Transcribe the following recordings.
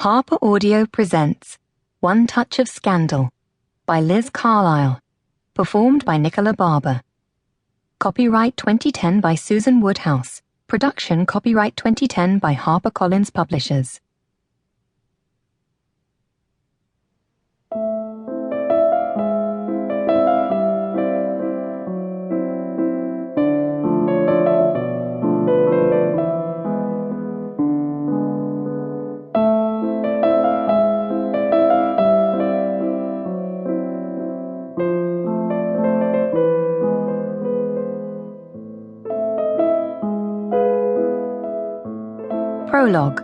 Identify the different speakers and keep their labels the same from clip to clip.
Speaker 1: HarperAudio presents One Touch of Scandal by Liz Carlyle, performed by Nicola Barber. Copyright 2010 by Susan Woodhouse. Production copyright 2010 by HarperCollins Publishers. Prologue.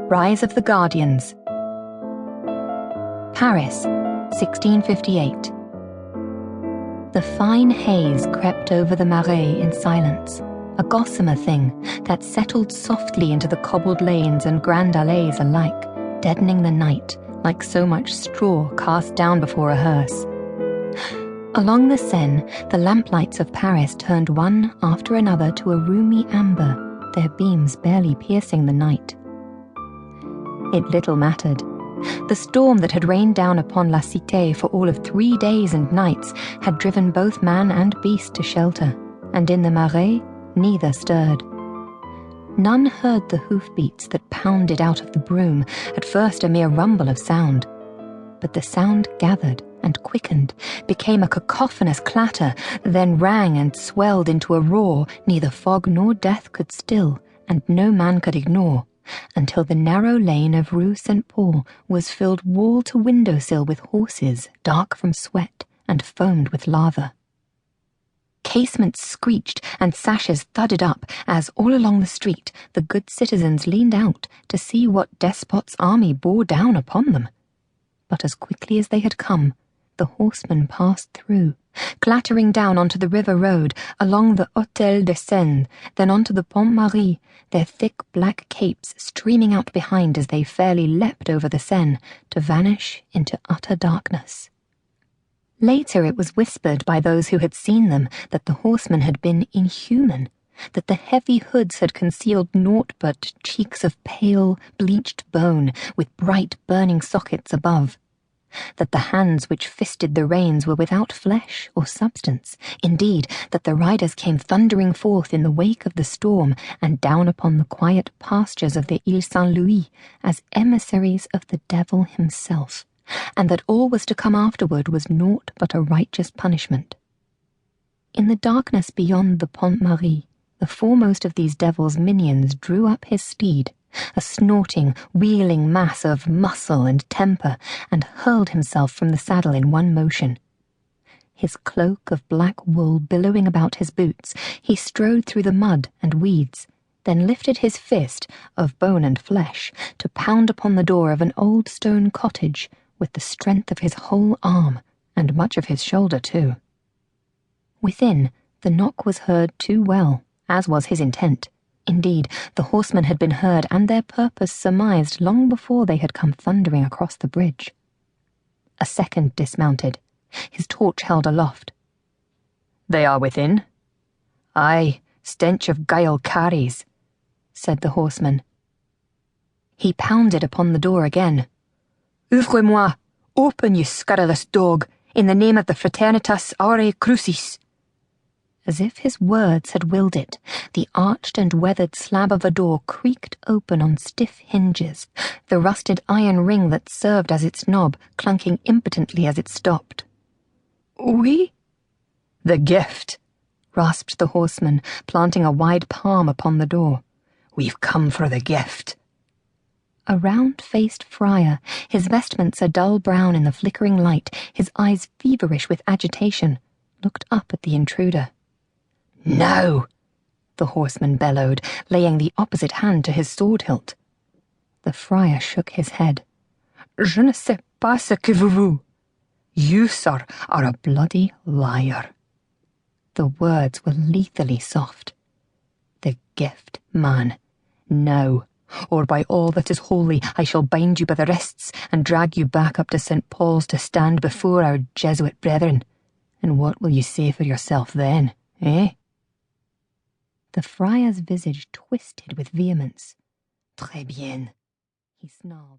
Speaker 1: Rise of the Guardians. Paris, 1658. The fine haze crept over the Marais in silence, a gossamer thing that settled softly into the cobbled lanes and grand allées alike, deadening the night like so much straw cast down before a hearse. Along the Seine, the lamplights of Paris turned one after another to a roomy amber, their beams barely piercing the night. It little mattered. The storm that had rained down upon La Cité for all of 3 days and nights had driven both man and beast to shelter, and in the Marais neither stirred. None heard the hoofbeats that pounded out of the broom, at first a mere rumble of sound. But the sound gathered and quickened, became a cacophonous clatter, then rang and swelled into a roar neither fog nor death could still, and no man could ignore, until the narrow lane of Rue Saint-Paul was filled wall to windowsill with horses, dark from sweat and foamed with lava. Casements screeched and sashes thudded up as, all along the street, the good citizens leaned out to see what despot's army bore down upon them. But as quickly as they had come, the horsemen passed through, clattering down onto the river road, along the Hôtel de Seine, then onto the Pont Marie, their thick black capes streaming out behind as they fairly leapt over the Seine, to vanish into utter darkness. Later it was whispered by those who had seen them that the horsemen had been inhuman, that the heavy hoods had concealed naught but cheeks of pale, bleached bone with bright burning sockets above, that the hands which fisted the reins were without flesh or substance, indeed, that the riders came thundering forth in the wake of the storm and down upon the quiet pastures of the Ile Saint-Louis as emissaries of the devil himself, and that all was to come afterward was naught but a righteous punishment. In the darkness beyond the Pont Marie, the foremost of these devil's minions drew up his steed, a snorting, wheeling mass of muscle and temper, and hurled himself from the saddle in one motion. His cloak of black wool billowing about his boots, he strode through the mud and weeds, then lifted his fist, of bone and flesh, to pound upon the door of an old stone cottage with the strength of his whole arm, and much of his shoulder too. Within, the knock was heard too well, as was his intent. Indeed, the horsemen had been heard and their purpose surmised long before they had come thundering across the bridge. A second dismounted, his torch held aloft. "They are within." "Aye, stench of guile carries," said the horseman. He pounded upon the door again. "Ouvrez-moi! Open, you scurrilous dog, in the name of the fraternitas aure crucis." As if his words had willed it, the arched and weathered slab of a door creaked open on stiff hinges, the rusted iron ring that served as its knob clunking impotently as it stopped. "Oui?" "The gift," rasped the horseman, planting a wide palm upon the door. "We've come for the gift." A round-faced friar, his vestments a dull brown in the flickering light, his eyes feverish with agitation, looked up at the intruder. "No!" the horseman bellowed, laying the opposite hand to his sword hilt. The friar shook his head. "Je ne sais pas ce que vous voulez. You, sir, are a bloody liar." The words were lethally soft. "The gift, man. No, or by all that is holy, I shall bind you by the wrists and drag you back up to St. Paul's to stand before our Jesuit brethren. And what will you say for yourself then, eh?" The friar's visage twisted with vehemence. "Très bien," he snarled.